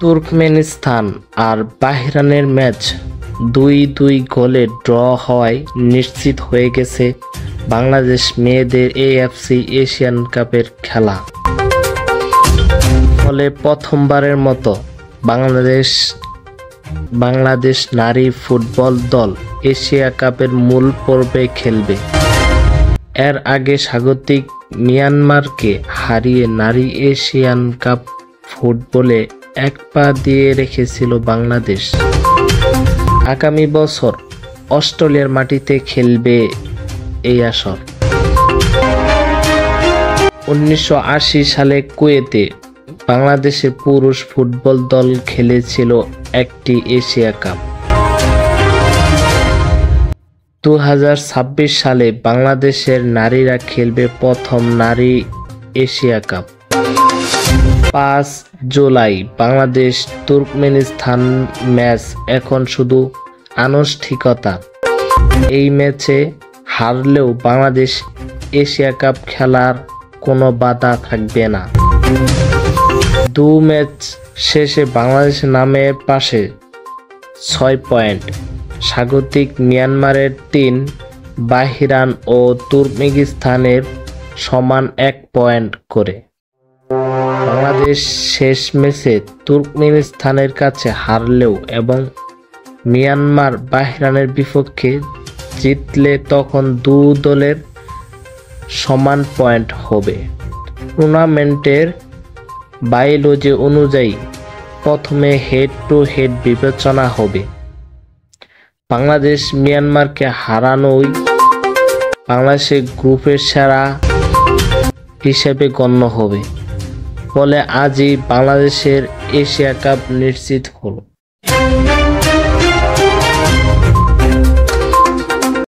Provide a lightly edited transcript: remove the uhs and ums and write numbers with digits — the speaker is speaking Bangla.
তুর্কমেনিস্তান আর বাহরাইনের ম্যাচ 2-2 গোলে ড্র হওয়ায় নিশ্চিত হয়ে গেছে বাংলাদেশ মেয়েদের এএফসি এশিয়ান কাপের খেলা। ফলে প্রথমবারের মতো বাংলাদেশ নারী ফুটবল দল এশিয়া কাপের মূল পর্বে খেলবে। এর আগে স্বাগতিক মিয়ানমারকে হারিয়ে নারী এশিয়ান কাপ ফুটবলে এক পা দিয়ে রেখেছিল বাংলাদেশ। আগামী বছর অস্ট্রেলিয়ার মাটিতে খেলবে এই আসর। 1980 সালে কুয়েতে বাংলাদেশের পুরুষ ফুটবল দল খেলেছিল একটি এশিয়া কাপ। 2026 সালে বাংলাদেশের নারীরা খেলবে প্রথম নারী Asia cup. 5 July Bangladesh Turkmenistan match এখন শুধু আনুষ্ঠানিকতা। এই ম্যাচে হারলেও বাংলাদেশ এশিয়া কাপ খেলার কোনো বাধা থাকবে না। 2 ম্যাচ শেষে বাংলাদেশের নামে পাশে 6 পয়েন্ট, স্বাগতিক মিয়ানমারের 3, বাহরাইন ও তুর্কমেনিস্তানের সমান 1 পয়েন্ট করে। বাংলাদেশ শেষ ম্যাচে তুর্কমেনিস্তানের কাছে হারলেও এবং মিয়ানমার বাহরাইনের বিপক্ষে জিতলে তখন 2 দলের সমান পয়েন্ট হবে। টুর্নামেন্টের বায়োলজি অনুযায়ী প্রথমে হেড টু হেড বিবেচনা হবে। বাংলাদেশ মিয়ানমারকে হারানোই বাংলাদেশের গ্রুপের সেরা হিসেবে গণ্য হবে। ফলে আজই বাংলাদেশের এশিয়া কাপ নিশ্চিত হলো।